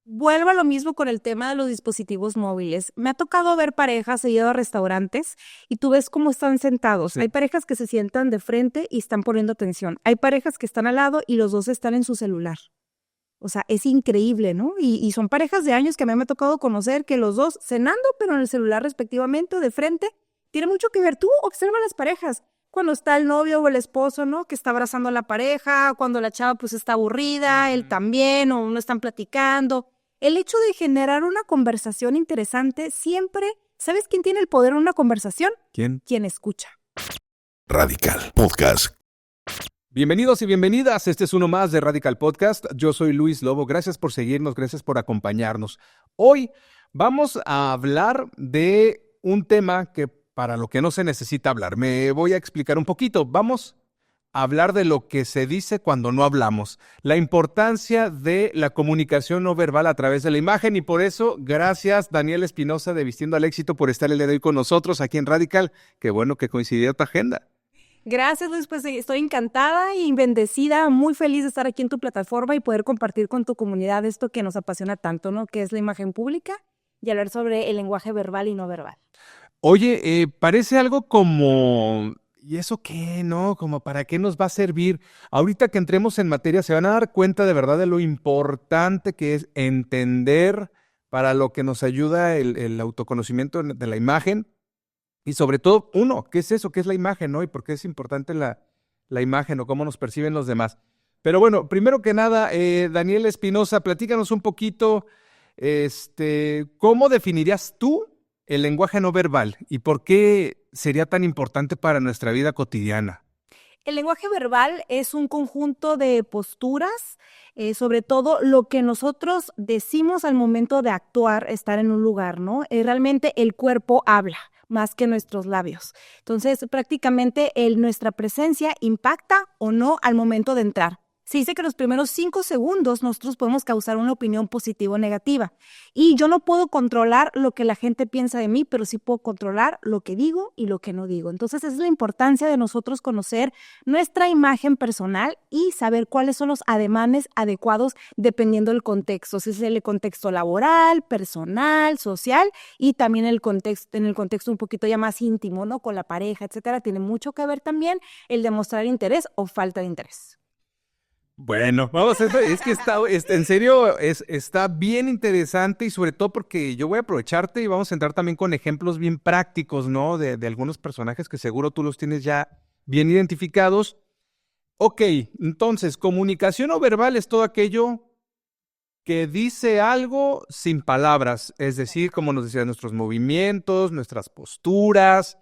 Vuelvo a lo mismo con el tema de los dispositivos móviles. Me ha tocado ver parejas, he ido a restaurantes y tú ves cómo están sentados. Sí. Hay parejas que se sientan de frente y están poniendo atención. Hay parejas que están al lado y los dos están en su celular. O sea, es increíble, ¿no? Y son parejas de años que a mí me ha tocado conocer que los dos cenando, pero en el celular respectivamente, de frente. Tiene mucho que ver. Tú observa las parejas. Cuando está el novio o el esposo, ¿no? Que está abrazando a la pareja, cuando la chava pues está aburrida, él también, o no están platicando. El hecho de generar una conversación interesante siempre, ¿sabes quién tiene el poder en una conversación? ¿Quién? Quien escucha. Radical Podcast. Bienvenidos y bienvenidas. Este es uno más de Radical Podcast. Yo soy Luis Lobo. Gracias por seguirnos, gracias por acompañarnos. Hoy vamos a hablar de un tema que para lo que no se necesita hablar. Me voy a explicar un poquito. Vamos a hablar de lo que se dice cuando no hablamos. La importancia de la comunicación no verbal a través de la imagen. Y por eso, gracias Daniel Espinosa de Vistiendo al Éxito por estar el día de hoy con nosotros aquí en Radical. Qué bueno que coincidió tu agenda. Gracias, Luis. Pues estoy encantada y bendecida, muy feliz de estar aquí en tu plataforma y poder compartir con tu comunidad esto que nos apasiona tanto, ¿no? Que es la imagen pública y hablar sobre el lenguaje verbal y no verbal. Oye, parece algo como, ¿y eso qué, no? Como, ¿para qué nos va a servir? Ahorita que entremos en materia se van a dar cuenta de verdad de lo importante que es entender para lo que nos ayuda el autoconocimiento de la imagen y sobre todo, ¿qué es eso? ¿Qué es la imagen, no? Y por qué es importante la imagen o cómo nos perciben los demás. Pero bueno, primero que nada, Daniel Espinosa, platícanos un poquito, ¿cómo definirías tú el lenguaje no verbal y por qué sería tan importante para nuestra vida cotidiana? El lenguaje verbal es un conjunto de posturas, sobre todo lo que nosotros decimos al momento de actuar, estar en un lugar, ¿no? Realmente el cuerpo habla más que nuestros labios. Entonces, prácticamente nuestra presencia impacta o no al momento de entrar. Se dice que los primeros 5 segundos nosotros podemos causar una opinión positiva o negativa. Y yo no puedo controlar lo que la gente piensa de mí, pero sí puedo controlar lo que digo y lo que no digo. Entonces, esa es la importancia de nosotros conocer nuestra imagen personal y saber cuáles son los ademanes adecuados dependiendo del contexto. Si es el contexto laboral, personal, social y también en el contexto un poquito ya más íntimo, ¿no? Con la pareja, etcétera. Tiene mucho que ver también el demostrar interés o falta de interés. Bueno, vamos, es que en serio, está bien interesante y sobre todo porque yo voy a aprovecharte y vamos a entrar también con ejemplos bien prácticos, ¿no? De algunos personajes que seguro tú los tienes ya bien identificados. Ok, entonces, comunicación no verbal es todo aquello que dice algo sin palabras, es decir, como nos decían, nuestros movimientos, nuestras posturas,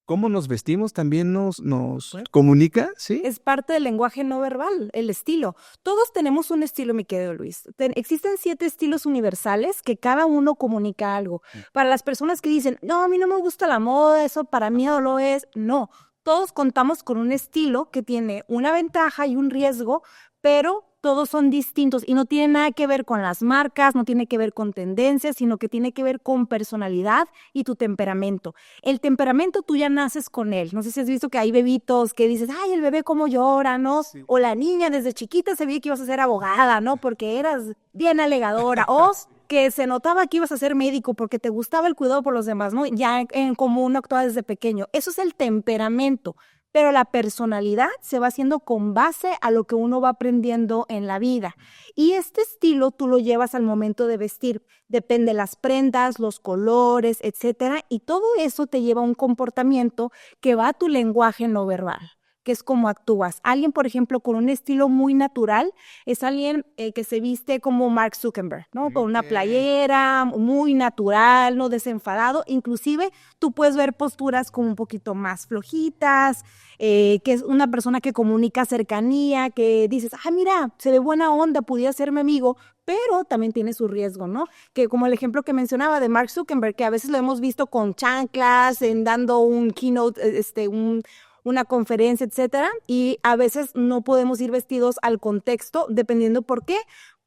cómo nos vestimos también nos comunica, ¿sí? Es parte del lenguaje no verbal, el estilo. Todos tenemos un estilo, mi querido Luis. Existen 7 estilos universales que cada uno comunica algo. Para las personas que dicen, no, a mí no me gusta la moda, eso para mí no lo es. No, todos contamos con un estilo que tiene una ventaja y un riesgo, pero todos son distintos y no tiene nada que ver con las marcas, no tiene que ver con tendencias, sino que tiene que ver con personalidad y tu temperamento. El temperamento tú ya naces con él. No sé si has visto que hay bebitos que dices, ay, el bebé cómo llora, ¿no? Sí. O la niña desde chiquita se veía que ibas a ser abogada, ¿no? Porque eras bien alegadora. O que se notaba que ibas a ser médico porque te gustaba el cuidado por los demás, ¿no? Ya en común actuaba desde pequeño. Eso es el temperamento. Pero la personalidad se va haciendo con base a lo que uno va aprendiendo en la vida. Y este estilo tú lo llevas al momento de vestir. Depende de las prendas, los colores, etcétera. Y todo eso te lleva a un comportamiento que va a tu lenguaje no verbal, que es cómo actúas. Alguien, por ejemplo, con un estilo muy natural, es alguien que se viste como Mark Zuckerberg, ¿no? Con una playera, muy natural, no desenfadado. Inclusive, tú puedes ver posturas como un poquito más flojitas, que es una persona que comunica cercanía, que dices, mira, se ve buena onda, pudiera ser mi amigo, pero también tiene su riesgo, ¿no? Que como el ejemplo que mencionaba de Mark Zuckerberg, que a veces lo hemos visto con chanclas, dando un keynote, una conferencia, etcétera, y a veces no podemos ir vestidos al contexto, dependiendo por qué.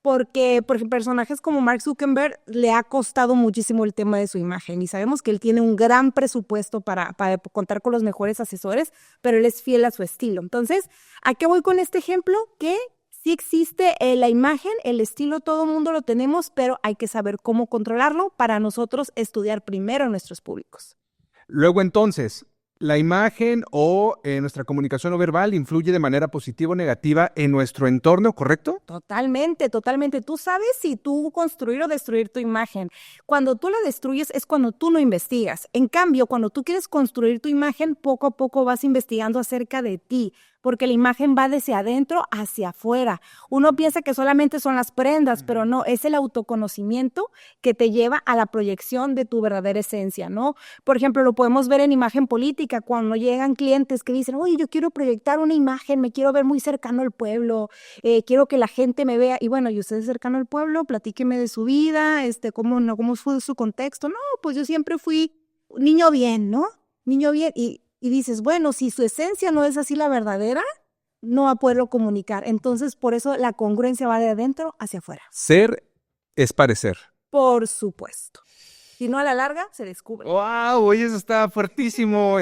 Porque, por ejemplo, personajes como Mark Zuckerberg le ha costado muchísimo el tema de su imagen y sabemos que él tiene un gran presupuesto para contar con los mejores asesores, pero él es fiel a su estilo. Entonces, ¿a qué voy con este ejemplo? Que Sí existe la imagen, el estilo, todo el mundo lo tenemos, pero hay que saber cómo controlarlo para nosotros estudiar primero a nuestros públicos. Luego entonces, ¿la imagen o nuestra comunicación no verbal influye de manera positiva o negativa en nuestro entorno, correcto? Totalmente, totalmente. Tú sabes si tú construir o destruir tu imagen. Cuando tú la destruyes es cuando tú no investigas. En cambio, cuando tú quieres construir tu imagen, poco a poco vas investigando acerca de ti, porque la imagen va desde adentro hacia afuera. Uno piensa que solamente son las prendas, pero no, es el autoconocimiento que te lleva a la proyección de tu verdadera esencia, ¿no? Por ejemplo, lo podemos ver en imagen política, cuando llegan clientes que dicen, oye, yo quiero proyectar una imagen, me quiero ver muy cercano al pueblo, quiero que la gente me vea, y bueno, ¿y usted es cercano al pueblo? Platíqueme de su vida, cómo fue su contexto. No, pues yo siempre fui niño bien, ¿no? Niño bien, y dices, bueno, si su esencia no es así la verdadera, no va a poderlo comunicar. Entonces, por eso la congruencia va de adentro hacia afuera. Ser es parecer. Por supuesto. Si no, a la larga, se descubre. ¡Wow! Oye, eso está fuertísimo.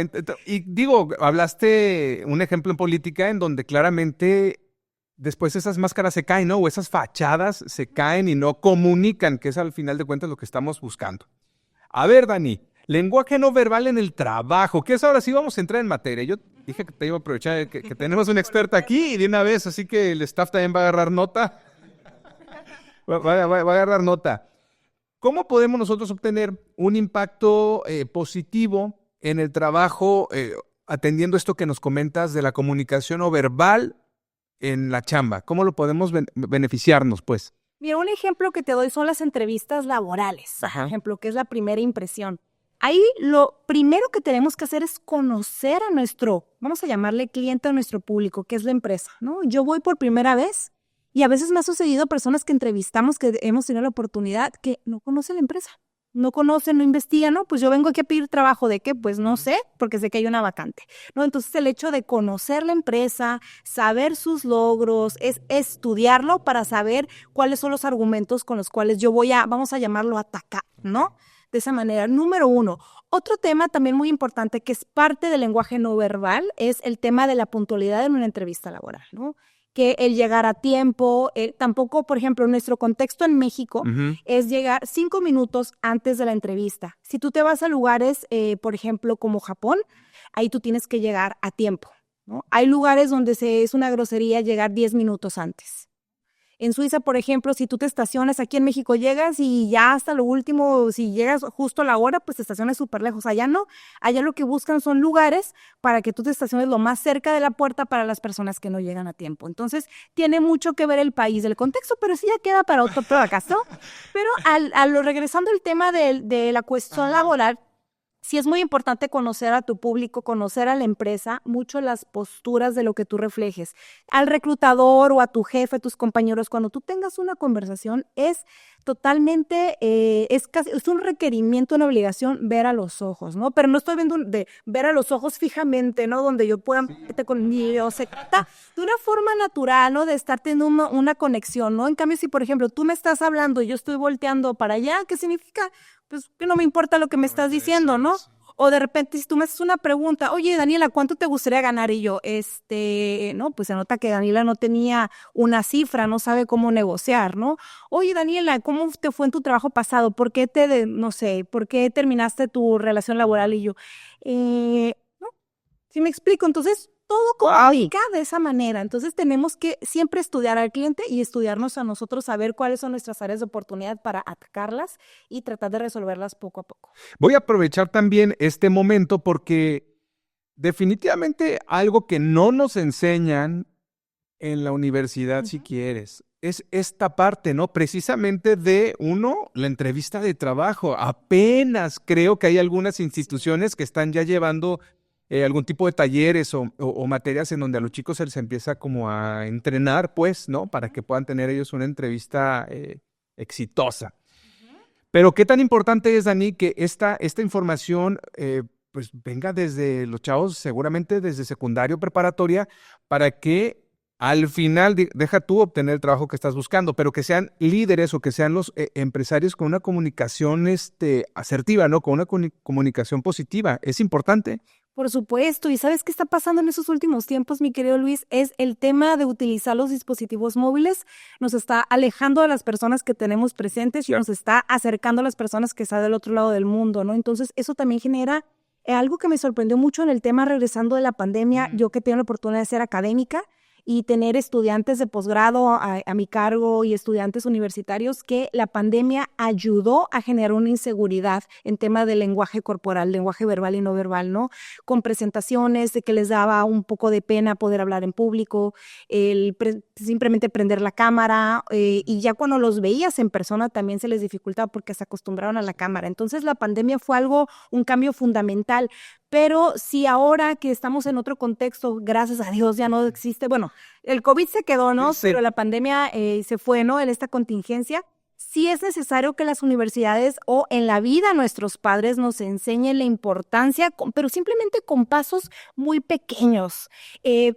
Y digo, hablaste un ejemplo en política en donde claramente después esas máscaras se caen, ¿no? O esas fachadas se caen y no comunican, que es al final de cuentas lo que estamos buscando. A ver, Dani, lenguaje no verbal en el trabajo, que es ahora sí vamos a entrar en materia. Yo dije que te iba a aprovechar que tenemos una experta aquí y de una vez, así que el staff también va a agarrar nota. Va a agarrar nota. ¿Cómo podemos nosotros obtener un impacto positivo en el trabajo atendiendo esto que nos comentas de la comunicación no verbal en la chamba? ¿Cómo lo podemos beneficiarnos, pues? Mira, un ejemplo que te doy son las entrevistas laborales, Ajá. por ejemplo, que es la primera impresión. Ahí lo primero que tenemos que hacer es conocer a nuestro, vamos a llamarle cliente, a nuestro público, que es la empresa, ¿no? Yo voy por primera vez y a veces me ha sucedido personas que entrevistamos, que hemos tenido la oportunidad, que no conocen la empresa, no conocen, no investigan, ¿no? Pues yo vengo aquí a pedir trabajo, ¿de qué? Pues no sé, porque sé que hay una vacante, ¿no? Entonces el hecho de conocer la empresa, saber sus logros, es estudiarlo para saber cuáles son los argumentos con los cuales yo voy a, vamos a llamarlo, atacar, ¿no? De esa manera, número uno. Otro tema también muy importante que es parte del lenguaje no verbal es el tema de la puntualidad en una entrevista laboral, ¿no? Que el llegar a tiempo, tampoco, por ejemplo, en nuestro contexto en México, es llegar 5 minutos antes de la entrevista. Si tú te vas a lugares, por ejemplo, como Japón, ahí tú tienes que llegar a tiempo, ¿no? Hay lugares donde es una grosería llegar 10 minutos antes. En Suiza, por ejemplo, si tú te estacionas, aquí en México llegas y ya hasta lo último, si llegas justo a la hora, pues te estacionas súper lejos. Allá no, allá lo que buscan son lugares para que tú te estaciones lo más cerca de la puerta para las personas que no llegan a tiempo. Entonces, tiene mucho que ver el país, el contexto, pero sí ya queda para otro podcast, ¿no? Pero regresando al tema de la cuestión laboral, sí es muy importante conocer a tu público, conocer a la empresa, mucho las posturas de lo que tú reflejes. Al reclutador o a tu jefe, a tus compañeros, cuando tú tengas una conversación, es totalmente, es un requerimiento, una obligación ver a los ojos, ¿no? Pero no estoy viendo de ver a los ojos fijamente, ¿no? Donde yo pueda meterte conmigo, se trata de una forma natural, ¿no? De estar teniendo una conexión, ¿no? En cambio, si por ejemplo tú me estás hablando y yo estoy volteando para allá, ¿qué significa? Pues que no me importa lo que me estás diciendo, ¿no? O de repente, si tú me haces una pregunta, oye, Daniela, ¿cuánto te gustaría ganar? Y yo, no, pues se nota que Daniela no tenía una cifra, no sabe cómo negociar, ¿no? Oye, Daniela, ¿cómo te fue en tu trabajo pasado? ¿Por qué no sé, por qué terminaste tu relación laboral? Y yo, ¿no? ¿Sí me explico? Entonces, todo comunica de esa manera. Entonces, tenemos que siempre estudiar al cliente y estudiarnos a nosotros, saber cuáles son nuestras áreas de oportunidad para atacarlas y tratar de resolverlas poco a poco. Voy a aprovechar también este momento porque definitivamente algo que no nos enseñan en la universidad, si quieres, es esta parte, ¿no? Precisamente de, la entrevista de trabajo. Apenas creo que hay algunas instituciones que están ya llevando algún tipo de talleres o materias en donde a los chicos se les empieza como a entrenar, pues, ¿no? Para que puedan tener ellos una entrevista exitosa. Pero qué tan importante es, Dani, que esta información pues venga desde los chavos, seguramente desde secundario, preparatoria, para que al final, deja tú obtener el trabajo que estás buscando, pero que sean líderes o que sean los empresarios con una comunicación asertiva, ¿no? Con una comunicación positiva. ¿Es importante? Por supuesto, y ¿sabes qué está pasando en esos últimos tiempos, mi querido Luis? Es el tema de utilizar los dispositivos móviles, nos está alejando de las personas que tenemos presentes y nos está acercando a las personas que están del otro lado del mundo, ¿no? Entonces, eso también genera algo que me sorprendió mucho en el tema regresando de la pandemia, yo que tengo la oportunidad de ser académica y tener estudiantes de posgrado a mi cargo y estudiantes universitarios, que la pandemia ayudó a generar una inseguridad en tema de lenguaje corporal, lenguaje verbal y no verbal, ¿no? Con presentaciones de que les daba un poco de pena poder hablar en público, simplemente prender la cámara, y ya cuando los veías en persona también se les dificultaba porque se acostumbraron a la cámara. Entonces la pandemia fue un cambio fundamental. Pero si ahora que estamos en otro contexto, gracias a Dios ya no existe, bueno, el COVID se quedó, ¿no? Sí. Pero la pandemia se fue, ¿no? En esta contingencia, sí es necesario que las universidades o en la vida nuestros padres nos enseñen la importancia, pero simplemente con pasos muy pequeños.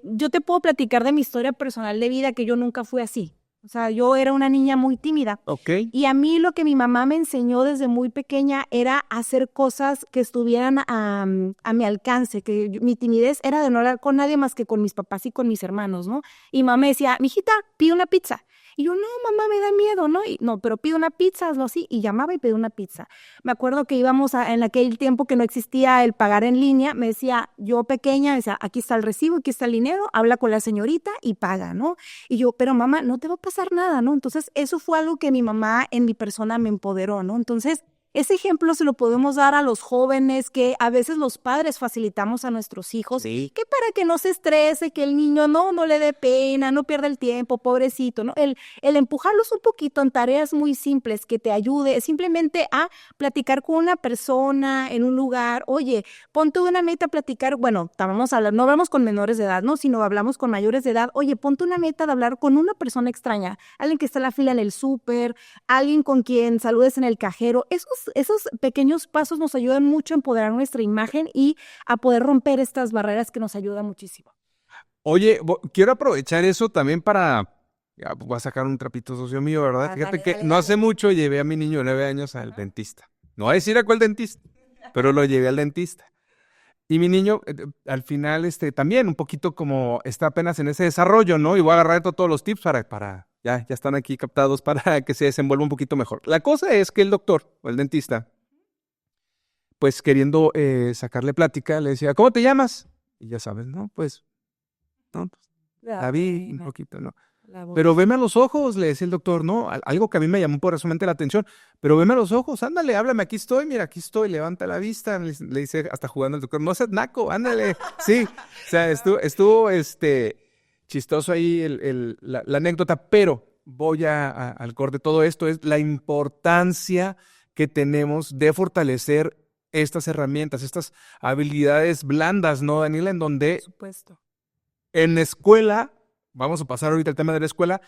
Yo te puedo platicar de mi historia personal de vida, que yo nunca fui así. O sea, yo era una niña muy tímida. Ok. Y a mí lo que mi mamá me enseñó desde muy pequeña era hacer cosas que estuvieran a mi alcance, que mi timidez era de no hablar con nadie más que con mis papás y con mis hermanos, ¿no? Y mamá me decía, mijita, pide una pizza. Y yo, no, mamá, me da miedo, ¿no? Y, no, pero pide una pizza, hazlo así. Y llamaba y pedía una pizza. Me acuerdo que íbamos en aquel tiempo que no existía el pagar en línea, me decía, yo pequeña, me decía, aquí está el recibo, aquí está el dinero, habla con la señorita y paga, ¿no? Y yo, pero mamá, no te va a pasar nada, ¿no? Entonces, eso fue algo que mi mamá en mi persona me empoderó, ¿no? Entonces, ese ejemplo se lo podemos dar a los jóvenes, que a veces los padres facilitamos a nuestros hijos, Sí. que para que no se estrese, que el niño no le dé pena, no pierda el tiempo, pobrecito, ¿no? El empujarlos un poquito en tareas muy simples que te ayude simplemente a platicar con una persona en un lugar. Oye, ponte una meta a platicar, bueno, vamos a hablar, no hablamos con menores de edad, ¿no? Sino hablamos con mayores de edad. Oye, ponte una meta de hablar con una persona extraña, alguien que está en la fila en el súper, alguien con quien saludes en el cajero. Esos pequeños pasos nos ayudan mucho a empoderar nuestra imagen y a poder romper estas barreras que nos ayudan muchísimo. Oye, quiero aprovechar eso también para... Ya, voy a sacar un trapito sucio mío, ¿verdad? Fíjate Dale, que dale, no dale. hace mucho llevé a mi niño de 9 años al dentista. No voy a decir a cuál dentista, pero lo llevé al dentista. Y mi niño, al final, también un poquito como está apenas en ese desarrollo, ¿no? Y voy a agarrar todos los tips ya están aquí captados para que se desenvuelva un poquito mejor. La cosa es que el doctor o el dentista, pues queriendo sacarle plática, le decía, ¿cómo te llamas? Y ya sabes, ¿no? Pues, no, pues, David, un poquito, ¿no? Pero veme a los ojos, le decía el doctor, ¿no? Algo que a mí me llamó poderosamente la atención. Pero veme a los ojos, ándale, háblame, aquí estoy, mira, aquí estoy, levanta la vista. Le dice hasta jugando el doctor, no seas naco, ándale. Sí, o sea, estuvo chistoso ahí la anécdota, pero voy al core de todo esto, es la importancia que tenemos de fortalecer estas herramientas, estas habilidades blandas, ¿no, Daniela? En donde Por supuesto. en la escuela, vamos a pasar ahorita al tema de la escuela,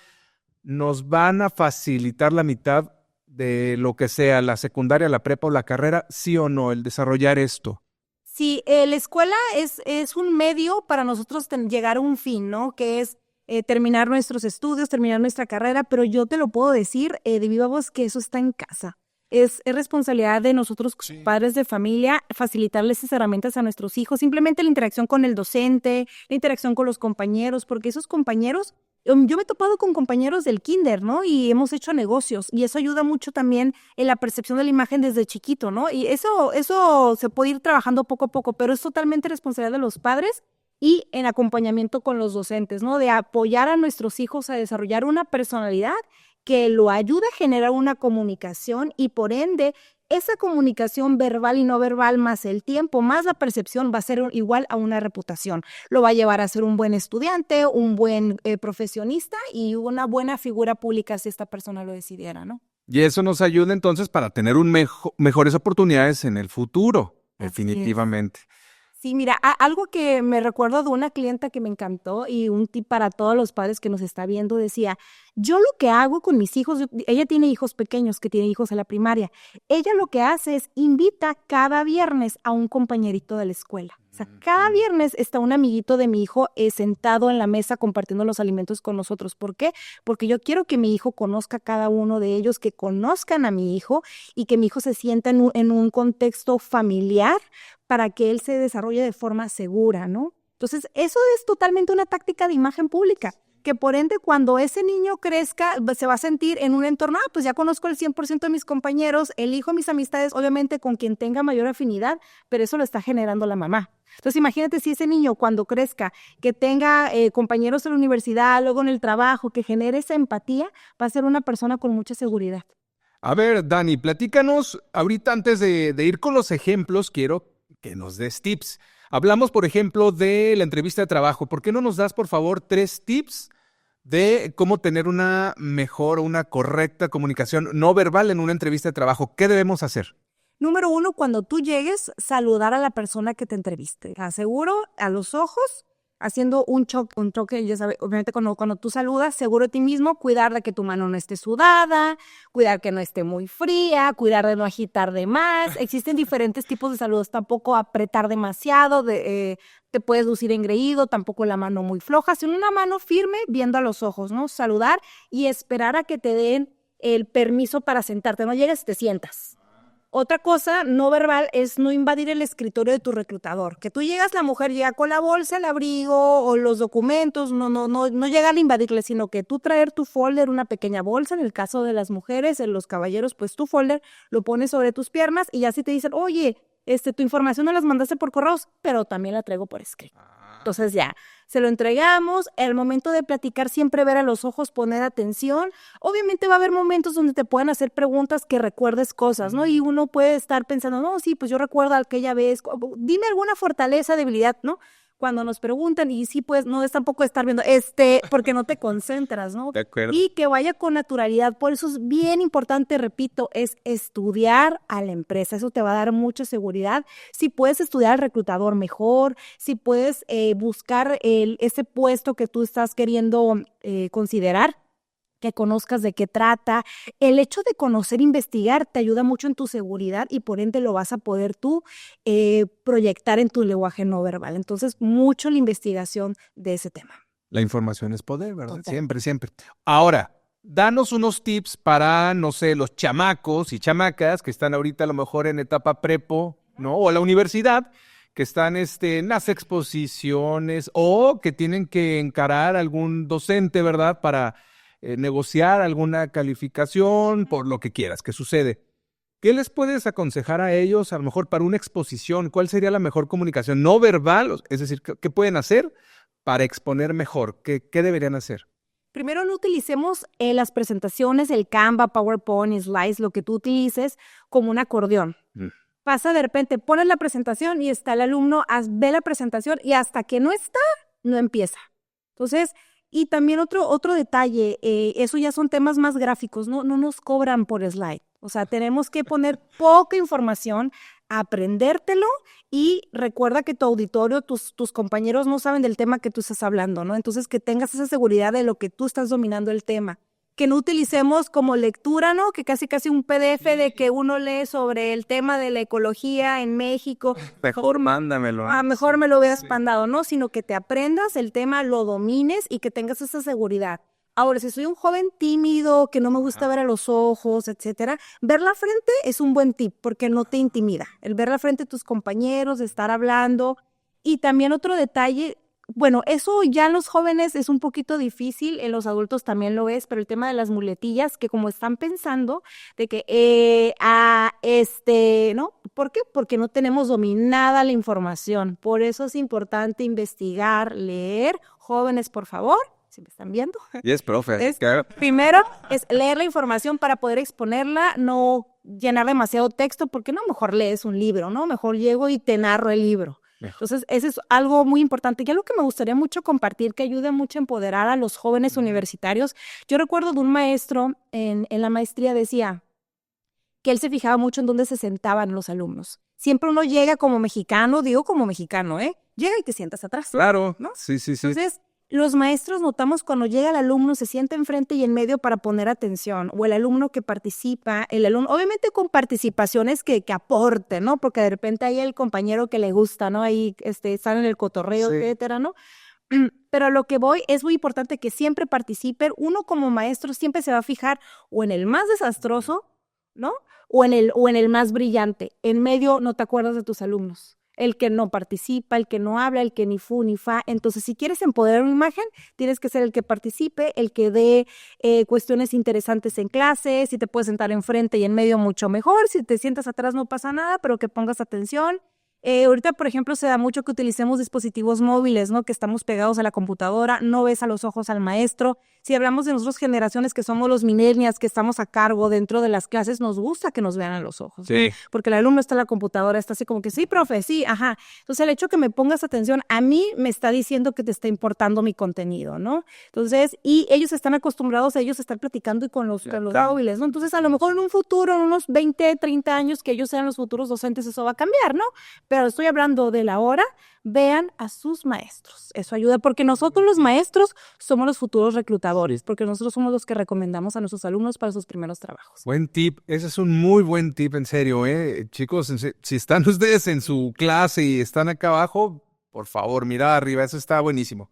nos van a facilitar la mitad de lo que sea, la secundaria, la prepa o la carrera, sí o no, el desarrollar esto. Sí, la escuela es un medio para nosotros llegar a un fin, ¿no? Que es terminar nuestros estudios, terminar nuestra carrera, pero yo te lo puedo decir de viva voz que eso está en casa. Es responsabilidad de nosotros, Sí. padres de familia, facilitarles esas herramientas a nuestros hijos, simplemente la interacción con el docente, la interacción con los compañeros, porque esos compañeros, yo me he topado con compañeros del kinder, ¿no? Y hemos hecho negocios, y eso ayuda mucho también en la percepción de la imagen desde chiquito, ¿no? Y eso se puede ir trabajando poco a poco, pero es totalmente responsabilidad de los padres y en acompañamiento con los docentes, ¿no? De apoyar a nuestros hijos a desarrollar una personalidad que lo ayuda a generar una comunicación y por ende esa comunicación verbal y no verbal más el tiempo, más la percepción va a ser igual a una reputación. Lo va a llevar a ser un buen estudiante, un buen profesionista y una buena figura pública si esta persona lo decidiera, ¿no? Y eso nos ayuda entonces para tener mejores oportunidades en el futuro, Así definitivamente. Sí, mira, algo que me recuerdo de una clienta que me encantó y un tip para todos los padres que nos está viendo, decía, yo lo que hago con mis hijos, ella tiene hijos pequeños que tienen hijos en la primaria, ella lo que hace es invita cada viernes a un compañerito de la escuela. O sea, cada viernes está un amiguito de mi hijo sentado en la mesa compartiendo los alimentos con nosotros. ¿Por qué? Porque yo quiero que mi hijo conozca a cada uno de ellos, que conozcan a mi hijo y que mi hijo se sienta en un contexto familiar para que él se desarrolle de forma segura, ¿no? Entonces, eso es totalmente una táctica de imagen pública, que por ende cuando ese niño crezca se va a sentir en un entorno, pues ya conozco el 100% de mis compañeros, elijo mis amistades, obviamente con quien tenga mayor afinidad, pero eso lo está generando la mamá. Entonces imagínate si ese niño cuando crezca, que tenga compañeros en la universidad, luego en el trabajo, que genere esa empatía, va a ser una persona con mucha seguridad. A ver, Dani, platícanos, ahorita antes de ir con los ejemplos, quiero que nos des tips. Hablamos, por ejemplo, de la entrevista de trabajo. ¿Por qué no nos das, por favor, 3 tips de cómo tener una mejor o una correcta comunicación no verbal en una entrevista de trabajo? ¿Qué debemos hacer? Número 1, cuando tú llegues, saludar a la persona que te entreviste. Aseguro a los ojos, haciendo un choque, ya sabes, obviamente cuando tú saludas, seguro a ti mismo, cuidar de que tu mano no esté sudada, cuidar que no esté muy fría, cuidar de no agitar de más. Existen diferentes tipos de saludos, tampoco apretar demasiado, te puedes lucir engreído, tampoco la mano muy floja, sino una mano firme viendo a los ojos, ¿no? Saludar y esperar a que te den el permiso para sentarte, no llegues y te sientas. Otra cosa no verbal es no invadir el escritorio de tu reclutador. Que tú llegas, la mujer llega con la bolsa, el abrigo o los documentos, no llegar a invadirle, sino que tú traer tu folder, una pequeña bolsa, en el caso de las mujeres, en los caballeros, pues tu folder lo pones sobre tus piernas y ya si te dicen, oye, tu información no las mandaste por correos, pero también la traigo por escrito. Entonces ya, se lo entregamos, el momento de platicar siempre ver a los ojos, poner atención. Obviamente va a haber momentos donde te puedan hacer preguntas que recuerdes cosas, ¿no? Y uno puede estar pensando, no, sí, pues yo recuerdo aquella vez, dime alguna fortaleza, debilidad, ¿no? Cuando nos preguntan, y sí, pues no es tampoco estar viendo, porque no te concentras, ¿no? De acuerdo. Y que vaya con naturalidad, por eso es bien importante, repito, es estudiar a la empresa, eso te va a dar mucha seguridad. Si puedes estudiar al reclutador mejor, si puedes buscar ese puesto que tú estás queriendo considerar, que conozcas de qué trata. El hecho de conocer, investigar, te ayuda mucho en tu seguridad y por ende lo vas a poder tú proyectar en tu lenguaje no verbal. Entonces, mucho la investigación de ese tema. La información es poder, ¿verdad? Total. Siempre, siempre. Ahora, danos unos tips para, no sé, los chamacos y chamacas que están ahorita a lo mejor en etapa prepo, ¿no? O a la universidad, que están en las exposiciones o que tienen que encarar a algún docente, ¿verdad? Para negociar alguna calificación, por lo que quieras, ¿qué sucede? ¿Qué les puedes aconsejar a ellos, a lo mejor para una exposición? ¿Cuál sería la mejor comunicación no verbal? Es decir, ¿qué pueden hacer para exponer mejor? ¿Qué deberían hacer? Primero, no utilicemos las presentaciones, el Canva, PowerPoint, Slides, lo que tú utilices, como un acordeón. Pasa de repente, pones la presentación y está el alumno, ve la presentación y hasta que no está, no empieza. Entonces, y también otro detalle, eso ya son temas más gráficos, no nos cobran por slide. O sea, tenemos que poner poca información, aprendértelo y recuerda que tu auditorio, tus compañeros no saben del tema que tú estás hablando, ¿no? Entonces, que tengas esa seguridad de lo que tú estás dominando el tema. Que no utilicemos como lectura, ¿no? Que casi un PDF de que uno lee sobre el tema de la ecología en México. Mejor mándamelo. Mejor me lo veas mandado, ¿no? Sino que te aprendas el tema, lo domines y que tengas esa seguridad. Ahora, si soy un joven tímido, que no me gusta ver a los ojos, etcétera, ver la frente es un buen tip porque no te intimida. El ver la frente de tus compañeros, estar hablando. Y también otro detalle, bueno, eso ya en los jóvenes es un poquito difícil, en los adultos también lo es, pero el tema de las muletillas, que como están pensando de que, ¿no? ¿Por qué? Porque no tenemos dominada la información. Por eso es importante investigar, leer. Jóvenes, por favor, si me están viendo. Yes, profe. Primero es leer la información para poder exponerla, no llenar demasiado texto, porque no, mejor lees un libro, ¿no? Mejor llego y te narro el libro. Entonces, eso es algo muy importante. Y algo que me gustaría mucho compartir, que ayude mucho a empoderar a los jóvenes universitarios. Yo recuerdo de un maestro en la maestría decía que él se fijaba mucho en dónde se sentaban los alumnos. Siempre uno llega como mexicano, digo como mexicano, llega y te sientas atrás. Claro, ¿no? Sí. Entonces, Los maestros notamos cuando llega el alumno, se sienta enfrente y en medio para poner atención, o el alumno que participa, el alumno, obviamente con participaciones que aporten, ¿no? Porque de repente hay el compañero que le gusta, ¿no? Ahí están en el cotorreo, Sí. etcétera, ¿no? Pero a lo que voy, es muy importante que siempre participen. Uno como maestro siempre se va a fijar o en el más desastroso, ¿no? O en el más brillante. En medio no te acuerdas de tus alumnos. El que no participa, el que no habla, el que ni fu ni fa. Entonces, si quieres empoderar una imagen, tienes que ser el que participe, el que dé cuestiones interesantes en clase. Si te puedes sentar enfrente y en medio, mucho mejor. Si te sientas atrás, no pasa nada, pero que pongas atención. Ahorita, por ejemplo, se da mucho que utilicemos dispositivos móviles, ¿no? Que estamos pegados a la computadora, no ves a los ojos al maestro. Si hablamos de nosotros generaciones que somos los millennials, que estamos a cargo dentro de las clases, nos gusta que nos vean a los ojos. Sí. Porque el alumno está en la computadora, está así como que, sí, profe, sí, ajá. Entonces, el hecho que me pongas atención, a mí me está diciendo que te está importando mi contenido, ¿no? Entonces, y ellos están acostumbrados a ellos estar platicando y con los móviles, ¿no? Entonces, a lo mejor en un futuro, en unos 20, 30 años, que ellos sean los futuros docentes, eso va a cambiar, ¿no? Pero estoy hablando de la hora, vean a sus maestros. Eso ayuda porque nosotros los maestros somos los futuros reclutadores, porque nosotros somos los que recomendamos a nuestros alumnos para sus primeros trabajos. Buen tip, ese es un muy buen tip, en serio, chicos, si están ustedes en su clase y están acá abajo, por favor, mira arriba, eso está buenísimo.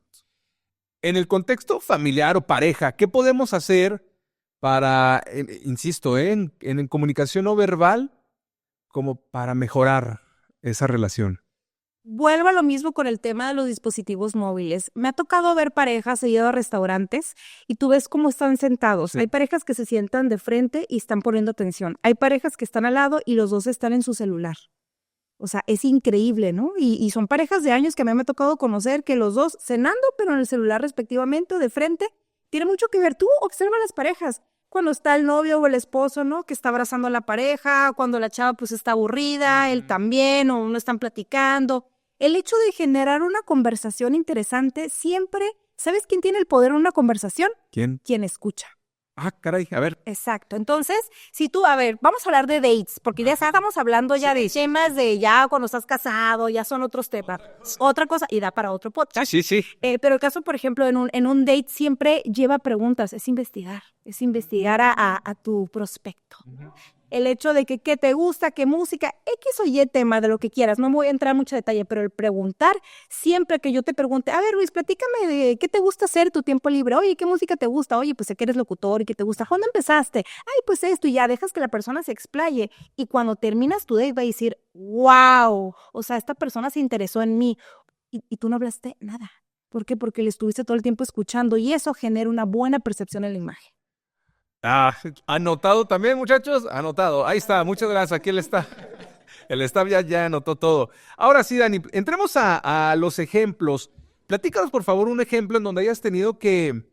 En el contexto familiar o pareja, ¿qué podemos hacer para, insisto, en comunicación no verbal, como para mejorar esa relación? Vuelvo a lo mismo con el tema de los dispositivos móviles. Me ha tocado ver parejas, he ido a restaurantes y tú ves cómo están sentados. Sí. Hay parejas que se sientan de frente y están poniendo atención. Hay parejas que están al lado y los dos están en su celular. O sea, es increíble, ¿no? Y son parejas de años que a mí me ha tocado conocer que los dos cenando, pero en el celular respectivamente, de frente. Tiene mucho que ver. Tú observa las parejas. Cuando está el novio o el esposo, ¿no? Que está abrazando a la pareja, cuando la chava pues está aburrida, él también, o no están platicando. El hecho de generar una conversación interesante siempre, ¿sabes quién tiene el poder en una conversación? ¿Quién? Quien escucha. Ah, caray, a ver. Exacto. Entonces, si tú, a ver, vamos a hablar de dates, porque ya estamos hablando ya de temas de ya cuando estás casado, ya son otros temas. Otra cosa, y da para otro podcast. Sí. Pero el caso, por ejemplo, en un date siempre lleva preguntas, es investigar a tu prospecto. El hecho de que qué te gusta, qué música, X o Y tema de lo que quieras. No voy a entrar en mucho detalle, pero el preguntar, siempre que yo te pregunte, a ver, Luis, platícame de qué te gusta hacer tu tiempo libre. Oye, ¿qué música te gusta? Oye, pues sé que eres locutor y que te gusta. ¿Cuándo empezaste? Ay, pues esto, y ya dejas que la persona se explaye. Y cuando terminas tu date va a decir, wow, o sea, esta persona se interesó en mí. Y tú no hablaste nada. ¿Por qué? Porque le estuviste todo el tiempo escuchando y eso genera una buena percepción en la imagen. Ah, anotado también, muchachos, anotado. Ahí está, muchas gracias, aquí él está. El staff ya anotó todo. Ahora sí, Dani, entremos a los ejemplos. Platícanos, por favor, un ejemplo en donde hayas tenido que,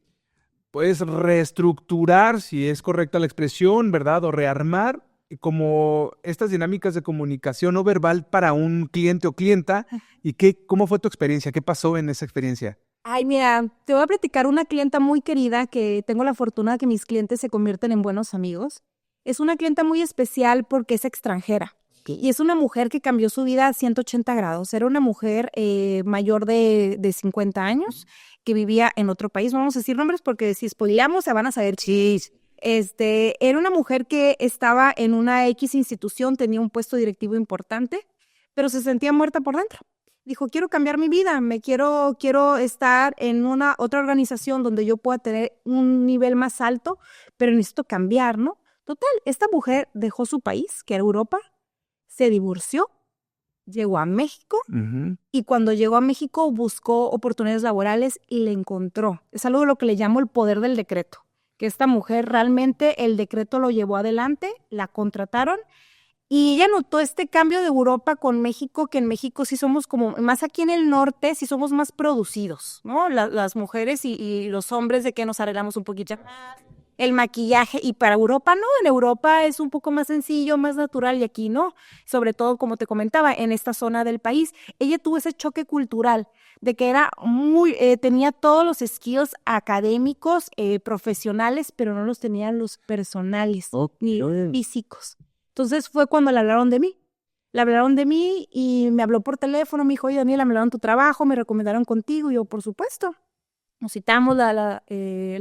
pues, reestructurar, si es correcta la expresión, ¿verdad? O rearmar como estas dinámicas de comunicación no verbal para un cliente o clienta. ¿Y cómo fue tu experiencia? ¿Qué pasó en esa experiencia? Ay, mira, te voy a platicar una clienta muy querida que tengo la fortuna de que mis clientes se convierten en buenos amigos. Es una clienta muy especial porque es extranjera. Y es una mujer que cambió su vida a 180 grados. Era una mujer mayor de 50 años que vivía en otro país. No vamos a decir nombres porque si spoileamos se van a saber chis. Era una mujer que estaba en una X institución, tenía un puesto directivo importante, pero se sentía muerta por dentro. Dijo, quiero cambiar mi vida, quiero estar en una otra organización donde yo pueda tener un nivel más alto, pero necesito cambiar, ¿no? Total, esta mujer dejó su país, que era Europa, se divorció, llegó a México y cuando llegó a México buscó oportunidades laborales y le encontró. Es algo de lo que le llamo el poder del decreto, que esta mujer realmente el decreto lo llevó adelante, la contrataron. Y ella notó este cambio de Europa con México, que en México sí somos como, más aquí en el norte, sí somos más producidos, ¿no? Las mujeres y los hombres de que nos arreglamos un poquito más, el maquillaje, y para Europa no, en Europa es un poco más sencillo, más natural, y aquí no, sobre todo, como te comentaba, en esta zona del país. Ella tuvo ese choque cultural de que era tenía todos los skills académicos, profesionales, pero no los tenía los personales, ni físicos. Entonces fue cuando le hablaron de mí. Le hablaron de mí y me habló por teléfono, me dijo, oye, Daniela, me hablaron de tu trabajo, me recomendaron contigo. Y yo, por supuesto. Nos citamos la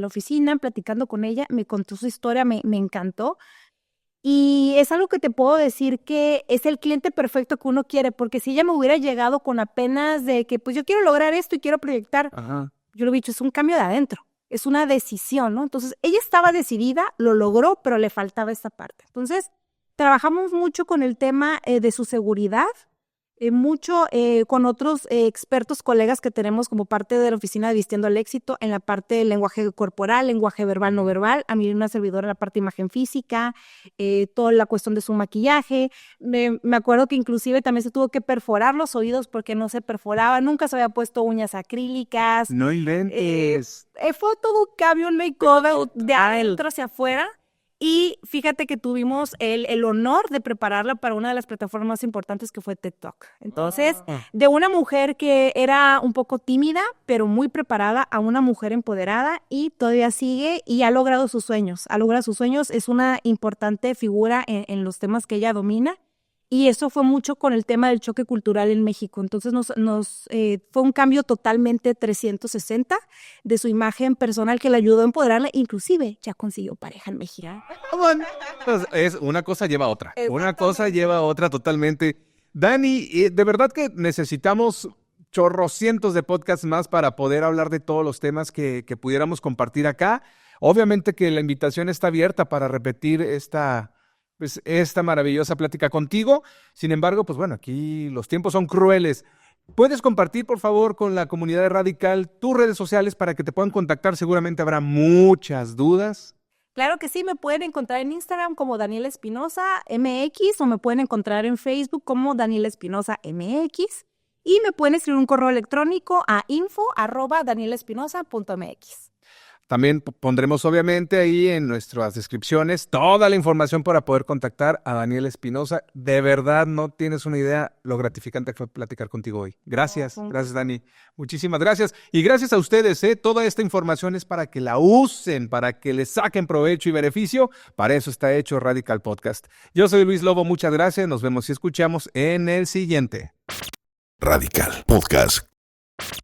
oficina, platicando con ella, me contó su historia, me encantó. Y es algo que te puedo decir que es el cliente perfecto que uno quiere, porque si ella me hubiera llegado con apenas de que, pues yo quiero lograr esto y quiero proyectar, Ajá. yo lo he dicho, es un cambio de adentro, es una decisión, ¿no? Entonces, ella estaba decidida, lo logró, pero le faltaba esta parte. Entonces, trabajamos mucho con el tema de su seguridad, mucho con otros expertos, colegas que tenemos como parte de la oficina de Vistiendo al Éxito, en la parte del lenguaje corporal, lenguaje verbal, no verbal, a mí una servidora en la parte de imagen física, toda la cuestión de su maquillaje. Me acuerdo que inclusive también se tuvo que perforar los oídos porque no se perforaba, nunca se había puesto uñas acrílicas. No inventes. Fue todo un cambio, un makeover de adentro hacia afuera. Y fíjate que tuvimos el honor de prepararla para una de las plataformas más importantes que fue TikTok. Entonces, de una mujer que era un poco tímida, pero muy preparada, a una mujer empoderada y todavía sigue y ha logrado sus sueños. Ha logrado sus sueños, es una importante figura en los temas que ella domina. Y eso fue mucho con el tema del choque cultural en México. Entonces fue un cambio totalmente 360 de su imagen personal que le ayudó a empoderarla. Inclusive ya consiguió pareja en México. Es una cosa lleva a otra. Una cosa lleva a otra totalmente. Dani, de verdad que necesitamos chorrocientos de podcasts más para poder hablar de todos los temas que pudiéramos compartir acá. Obviamente que la invitación está abierta para repetir esta maravillosa plática contigo. Sin embargo, pues bueno, aquí los tiempos son crueles. ¿Puedes compartir, por favor, con la comunidad de Radical tus redes sociales para que te puedan contactar? Seguramente habrá muchas dudas. Claro que sí, me pueden encontrar en Instagram como Daniela Espinosa MX o me pueden encontrar en Facebook como Daniela Espinosa MX y me pueden escribir un correo electrónico a info@danielaespinosa.mx. También pondremos obviamente ahí en nuestras descripciones toda la información para poder contactar a Daniela Espinosa. De verdad no tienes una idea lo gratificante que fue platicar contigo hoy. Gracias, gracias Dani. Muchísimas gracias. Y gracias a ustedes, toda esta información es para que la usen, para que le saquen provecho y beneficio. Para eso está hecho Radical Podcast. Yo soy Luis Lobo, muchas gracias. Nos vemos y escuchamos en el siguiente. Radical Podcast.